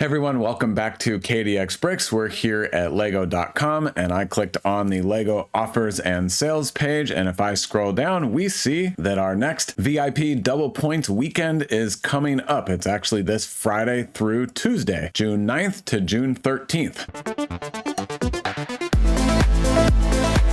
Hey everyone, welcome back to KDX Bricks. We're here at lego.com and I clicked on the Lego offers and sales page, and if I scroll down, we see that our next VIP double points weekend is coming up. It's actually this Friday through Tuesday, June 9th to June 13th.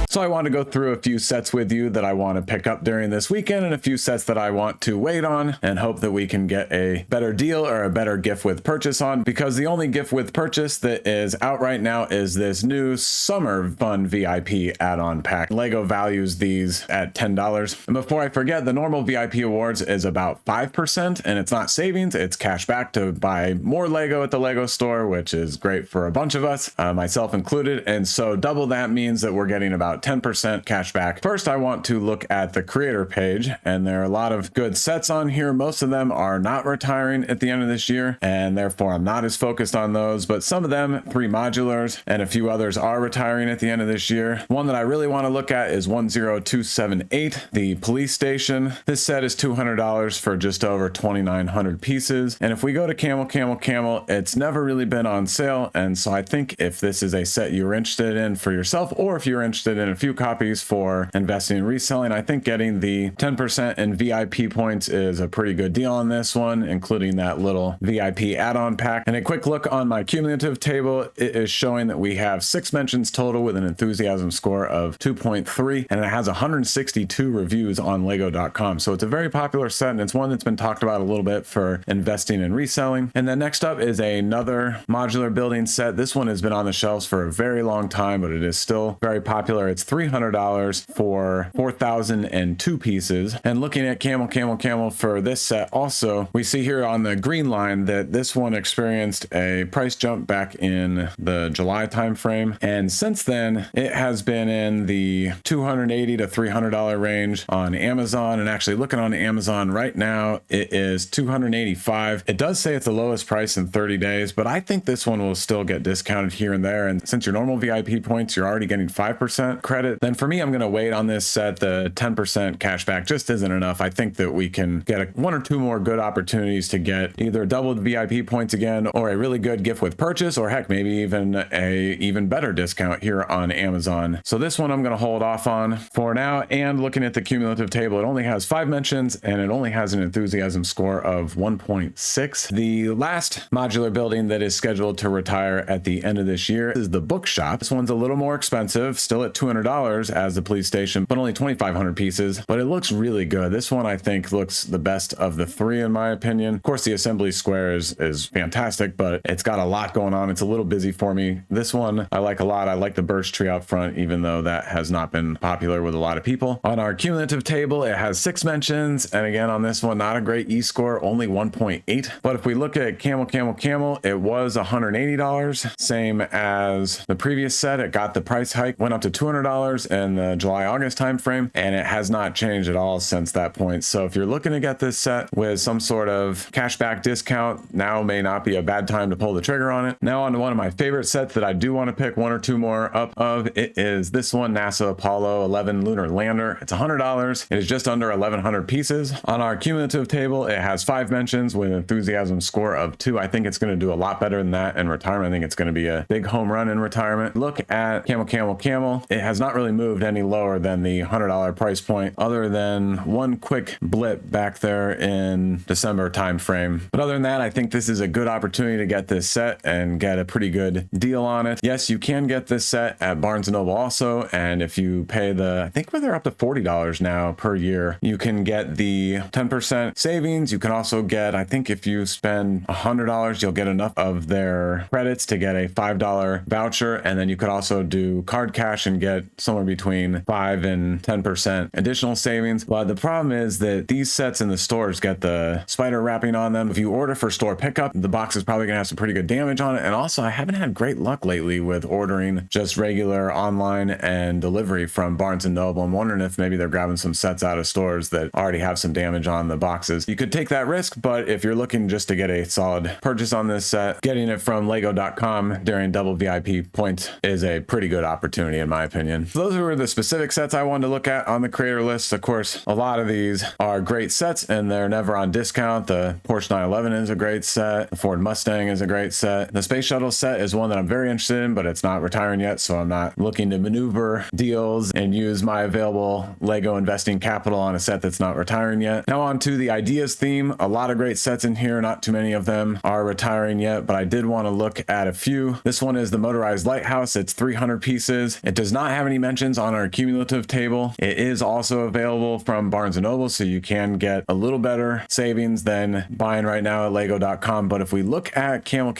So I want to go through a few sets with you that I want to pick up during this weekend and a few sets that I want to wait on and hope that we can get a better deal or a better gift with purchase on, because the only gift with purchase that is out right now is this new Summer Fun VIP add-on pack. Lego values these at $10. And before I forget, the normal VIP awards is about 5%, and it's not savings, it's cash back to buy more Lego at the Lego store, which is great for a bunch of us, myself included. And so double that means that we're getting about 10% cash back. First, I want to look at the creator page, and there are a lot of good sets on here. Most of them are not retiring at the end of this year, and therefore I'm not as focused on those, but some of them, 3 modulars, and a few others are retiring at the end of this year. One that I really want to look at is 10278, the police station. This set is $200 for just over 2,900 pieces. And if we go to Camel, it's never really been on sale. And so I think if this is a set you're interested in for yourself, or if you're interested in a few copies for investing and reselling, I think getting the 10% in VIP points is a pretty good deal on this one, including that little VIP add-on pack. And a quick look on my cumulative table, it is showing that we have 6 mentions total with an enthusiasm score of 2.3, and it has 162 reviews on lego.com. So it's a very popular set, and it's one that's been talked about a little bit for investing and reselling. And then next up is another modular building set. This one has been on the shelves for a very long time, but it is still very popular. It's $300 for 4,002 pieces. And looking at Camel for this set also, we see here on the green line that this one experienced a price jump back in the July timeframe. And since then, it has been in the $280 to $300 range on Amazon. And actually looking on Amazon right now, it is $285. It does say it's the lowest price in 30 days, but I think this one will still get discounted here and there. And since your normal VIP points, you're already getting 5% credit, then for me, I'm going to wait on this set. The 10% cashback just isn't enough. I think that we can get 1 or 2 more good opportunities to get either doubled VIP points again, or a really good gift with purchase, or heck, maybe even a even better discount here on Amazon. So this one I'm going to hold off on for now. And looking at the cumulative table, it only has 5 mentions and it only has an enthusiasm score of 1.6. The last modular building that is scheduled to retire at the end of this year is the bookshop. This one's a little more expensive, still at $200 as the police station, but only 2,500 pieces, but it looks really good. This one I think looks the best of the 3 in my opinion. Of course, the assembly square is fantastic, but it's got a lot going on. It's a little busy for me. This one I like a lot. I like the birch tree out front, even though that has not been popular with a lot of people. On our cumulative table, it has 6 mentions, and again on this one, not a great E-score, only 1.8. But if we look at Camel, it was $180, same as the previous set. It got the price hike, went up to $200 in the July-August timeframe, and it has not changed at all since that point. So if you're looking to get this set with some sort of cashback discount, now may not be a bad time to pull the trigger on it. Now on to one of my favorite sets that I do want to pick 1 or 2 more up of. It is this one, NASA Apollo 11 Lunar Lander. It's $100. It is just under 1,100 pieces. On our cumulative table, it has 5 mentions with an enthusiasm score of 2. I think it's going to do a lot better than that in retirement. I think it's going to be a big home run in retirement. Look at Camel. It has not really moved any lower than the $100 price point, other than one quick blip back there in December timeframe. But other than that, I think this is a good opportunity to get this set and get a pretty good deal on it. Yes, you can get this set at Barnes & Noble also, and if you pay I think they're up to $40 now per year, you can get the 10% savings. You can also get, I think if you spend $100, you'll get enough of their credits to get a $5 voucher, and then you could also do card cash and get somewhere between 5 and 10% additional savings. But the problem is that these sets in the stores get the spider wrapping on them. If you order for store pickup, the box is probably going to have some pretty good damage on it. And also, I haven't had great luck lately with ordering just regular online and delivery from Barnes & Noble. I'm wondering if maybe they're grabbing some sets out of stores that already have some damage on the boxes. You could take that risk, but if you're looking just to get a solid purchase on this set, getting it from lego.com during double VIP points is a pretty good opportunity in my opinion. opinion. So those were the specific sets I wanted to look at on the creator list. Of course, a lot of these are great sets and they're never on discount. The Porsche 911 is a great set. The Ford Mustang is a great set. The Space Shuttle set is one that I'm very interested in, but it's not retiring yet, so I'm not looking to maneuver deals and use my available Lego investing capital on a set that's not retiring yet. Now on to the ideas theme. A lot of great sets in here. Not too many of them are retiring yet, but I did want to look at a few. This one is the motorized lighthouse. It's 300 pieces. It does not have any mentions on our cumulative table. It is also available from Barnes & Noble, so you can get a little better savings than buying right now at lego.com. But if we look at Camel,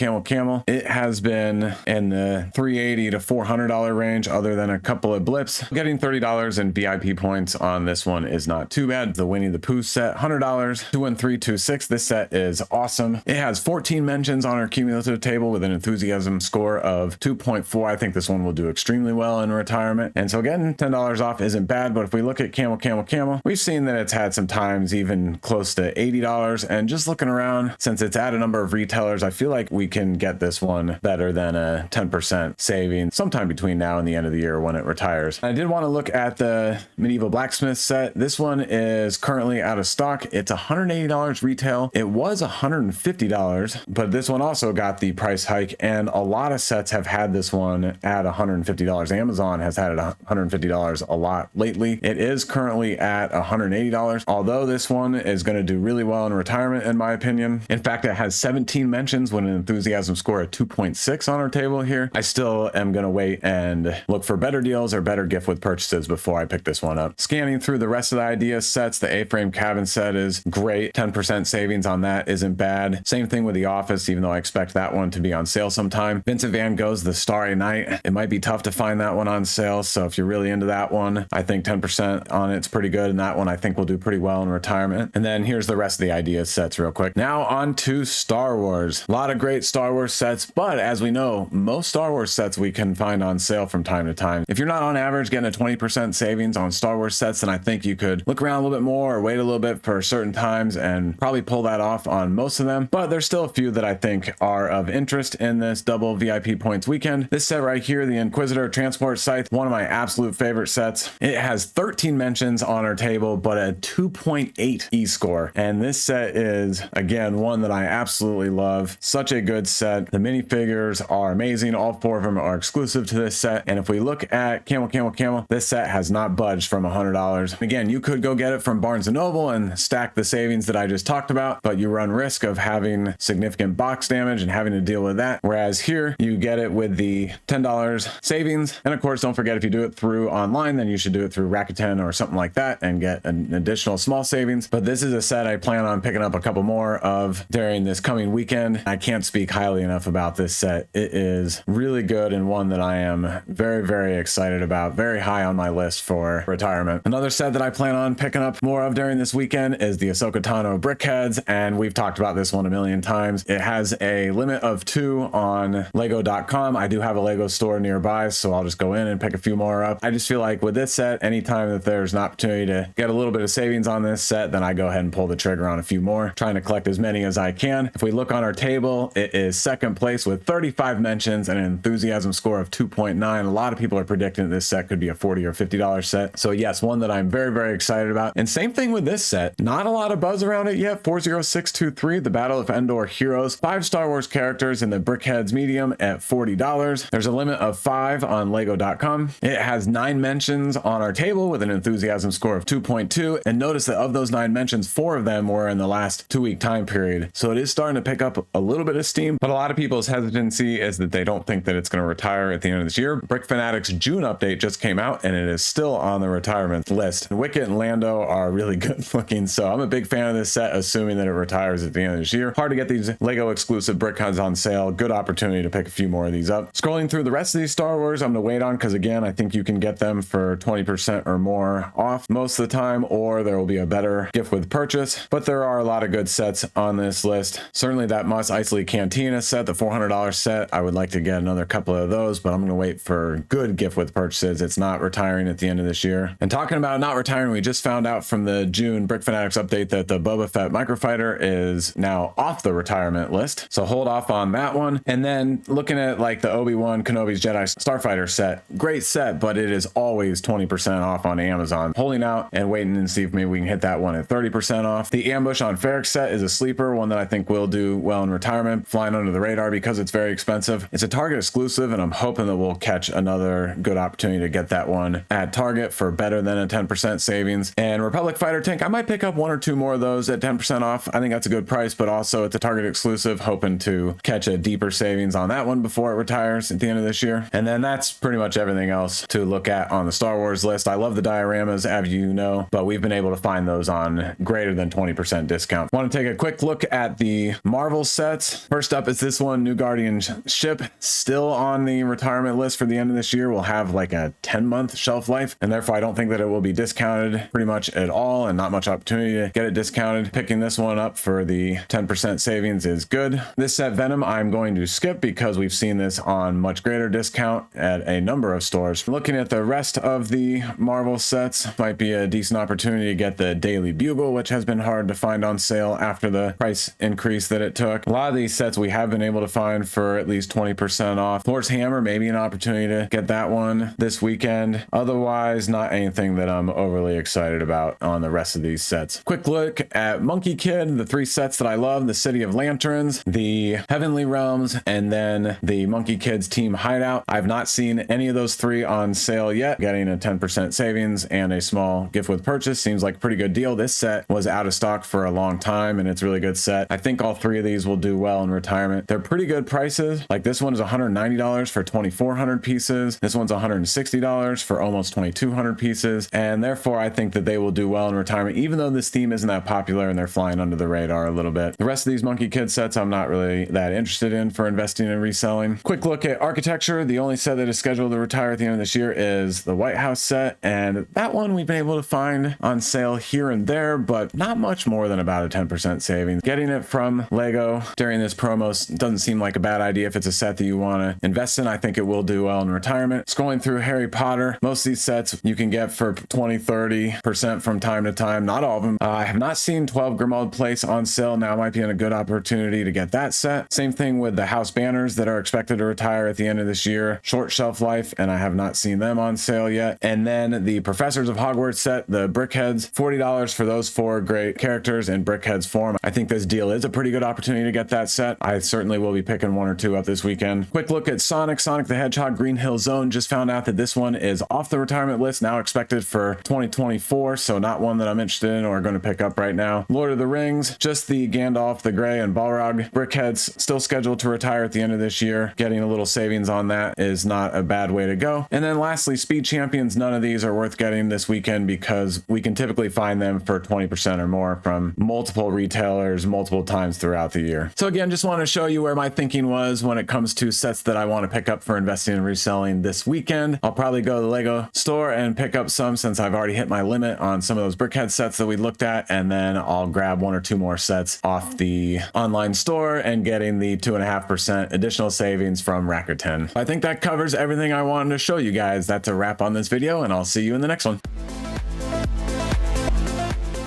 it has been in the $380 to $400 range other than a couple of blips. Getting $30 in VIP points on this one is not too bad. The Winnie the Pooh set, $100, 21326. This set is awesome. It has 14 mentions on our cumulative table with an enthusiasm score of 2.4. I think this one will do extremely well in retirement. And so getting $10 off isn't bad, but if we look at Camel, we've seen that it's had some times even close to $80. And just looking around, since it's at a number of retailers, I feel like we can get this one better than a 10% saving sometime between now and the end of the year when it retires. I did want to look at the Medieval Blacksmith set. This one is currently out of stock. It's $180 retail. It was $150, but this one also got the price hike, and a lot of sets have had this one at $150. Amazon has had it $150 a lot lately. It is currently at $180, although this one is going to do really well in retirement, in my opinion. In fact, it has 17 mentions with an enthusiasm score of 2.6 on our table here. I still am going to wait and look for better deals or better gift with purchases before I pick this one up. Scanning through the rest of the idea sets, the A-frame cabin set is great. 10% savings on that isn't bad. Same thing with the Office, even though I expect that one to be on sale sometime. Vincent Van Gogh's The Starry Night. It might be tough to find that one on sale, so if you're really into that one, I think 10% on it's pretty good, and that one I think will do pretty well in retirement. And then here's the rest of the idea sets real quick. Now on to Star Wars. A lot of great Star Wars sets, but as we know, most Star Wars sets we can find on sale from time to time. If you're not on average getting a 20% savings on Star Wars sets, then I think you could look around a little bit more or wait a little bit for certain times and probably pull that off on most of them. But there's still a few that I think are of interest in this double VIP points weekend. This set right here, the Inquisitor Transport Scythe, one of my absolute favorite sets. It has 13 mentions on our table, but a 2.8 E-score. And this set is, again, one that I absolutely love. Such a good set. The minifigures are amazing. All four of them are exclusive to this set. And if we look at Camel, this set has not budged from $100. Again, you could go get it from Barnes & Noble and stack the savings that I just talked about, but you run risk of having significant box damage and having to deal with that. Whereas here, you get it with the $10 savings. And of course, don't forget, if you do it through online, then you should do it through Rakuten or something like that and get an additional small savings. But this is a set I plan on picking up a couple more of during this coming weekend. I can't speak highly enough about this set. It is really good and one that I am very, very excited about. Very high on my list for retirement. Another set that I plan on picking up more of during this weekend is the Ahsoka Tano Brickheads, and we've talked about this one a million times. It has a limit of 2 on lego.com. I do have a Lego store nearby, so I'll just go in and pick a few more up. I just feel like with this set, anytime that there's an opportunity to get a little bit of savings on this set, then I go ahead and pull the trigger on a few more, trying to collect as many as I can. If we look on our table, it is second place with 35 mentions and an enthusiasm score of 2.9. A lot of people are predicting that this set could be a $40 or $50 set. So yes, one that I'm very, very excited about. And same thing with this set. Not a lot of buzz around it yet. 40623, the Battle of Endor Heroes. 5 Star Wars characters in the Brickheads medium at $40. There's a limit of 5 on lego.com. It has 9 mentions on our table with an enthusiasm score of 2.2. And notice that of those 9 mentions, 4 of them were in the last 2-week time period. So it is starting to pick up a little bit of steam, but a lot of people's hesitancy is that they don't think that it's going to retire at the end of this year. Brick Fanatics June update just came out and it is still on the retirement list. Wicket and Lando are really good looking, so I'm a big fan of this set, assuming that it retires at the end of this year. Hard to get these Lego exclusive Brickheads on sale. Good opportunity to pick a few more of these up. Scrolling through the rest of these Star Wars, I'm going to wait on, because again, I think you can get them for 20% or more off most of the time, or there will be a better gift with purchase. But there are a lot of good sets on this list. Certainly that Mos Eisley Cantina set, the $400 set. I would like to get another couple of those, but I'm going to wait for good gift with purchases. It's not retiring at the end of this year. And talking about not retiring, we just found out from the June Brick Fanatics update that the Boba Fett Microfighter is now off the retirement list. So hold off on that one. And then looking at like the Obi-Wan Kenobi's Jedi Starfighter set, great great set, but it is always 20% off on Amazon. Holding out and waiting and see if maybe we can hit that one at 30% off. The Ambush on Ferric set is a sleeper, one that I think will do well in retirement, flying under the radar because it's very expensive. It's a Target exclusive, and I'm hoping that we'll catch another good opportunity to get that one at Target for better than a 10% savings. And Republic Fighter Tank, I might pick up 1 or 2 more of those at 10% off. I think that's a good price, but also it's a Target exclusive, hoping to catch a deeper savings on that one before it retires at the end of this year. And then that's pretty much everything else to look at on the Star Wars list. I love the dioramas, as you know, but we've been able to find those on greater than 20% discount. Want to take a quick look at the Marvel sets. First up is this one, New Guardian ship, still on the retirement list for the end of this year. Will have like a 10-month shelf life, and therefore I don't think that it will be discounted pretty much at all, and not much opportunity to get it discounted. Picking this one up for the 10% savings is good. This set Venom I'm going to skip because we've seen this on much greater discount at a number of stores. Looking at the rest of the Marvel sets, might be a decent opportunity to get the Daily Bugle, which has been hard to find on sale after the price increase that it took. A lot of these sets we have been able to find for at least 20% off. Thor's Hammer, maybe an opportunity to get that one this weekend. Otherwise, not anything that I'm overly excited about on the rest of these sets. Quick look at Monkey Kid, the 3 sets that I love: the City of Lanterns, the Heavenly Realms, and then the Monkey Kid's Team Hideout. I've not seen any of those 3 on sale yet. Getting a 10% savings and a small gift with purchase seems like a pretty good deal. This set was out of stock for a long time, and it's a really good set. I think all 3 of these will do well in retirement. They're pretty good prices. Like this one is $190 for 2,400 pieces. This one's $160 for almost 2,200 pieces. And therefore, I think that they will do well in retirement, even though this theme isn't that popular and they're flying under the radar a little bit. The rest of these Monkey Kid sets, I'm not really that interested in for investing and reselling. Quick look at Architecture. The only set that is scheduled to retire at the end of this year is the White House set. And that one we've been able to find on sale here and there, but not much more than about a 10% savings. Getting it from Lego during this promo doesn't seem like a bad idea if it's a set that you want to invest in. I think it will do well in retirement. Scrolling through Harry Potter, most of these sets you can get for 20-30% from time to time. Not all of them. I have not seen 12 Grimald Place on sale. Now might be a good opportunity to get that set. Same thing with the House Banners that are expected to retire at the end of this year. Short shelf life, and I have not seen them on sale yet. And then the Professors of Hogwarts set, the Brickheads, $40 for those 4 great characters in Brickheads form. I think this deal is a pretty good opportunity to get that set. I certainly will be picking 1 or 2 up this weekend. Quick look at Sonic the Hedgehog Green Hill Zone. Just found out that this one is off the retirement list, now expected for 2024, so not one that I'm interested in or going to pick up right now. Lord of the Rings, just the Gandalf the Grey and Balrog Brickheads, still scheduled to retire at the end of this year. Getting a little savings on that is not a bad way to go. And then lastly, Speed Champions. None of these are worth getting this weekend because we can typically find them for 20% or more from multiple retailers multiple times throughout the year. So again, just want to show you where my thinking was when it comes to sets that I want to pick up for investing and reselling this weekend. I'll probably go to the Lego store and pick up some since I've already hit my limit on some of those Brickhead sets that we looked at, and then I'll grab 1 or 2 more sets off the online store and getting the 2.5% additional savings from Rakuten. I think that covers everything I wanted to show you guys. That's a wrap on this video, and I'll see you in the next one.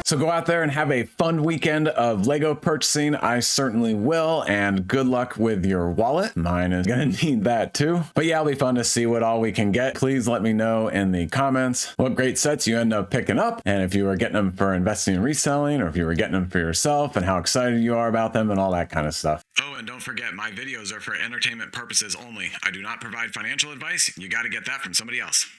So go out there and have a fun weekend of Lego purchasing. I certainly will, and good luck with your wallet. Mine is gonna need that too. But yeah, it'll be fun to see what all we can get. Please let me know in the comments what great sets you end up picking up, and if you were getting them for investing and reselling, or if you were getting them for yourself, and how excited you are about them and all that kind of stuff. Oh, and don't forget, my videos are for entertainment purposes only. I do not provide financial advice. You got to get that from somebody else.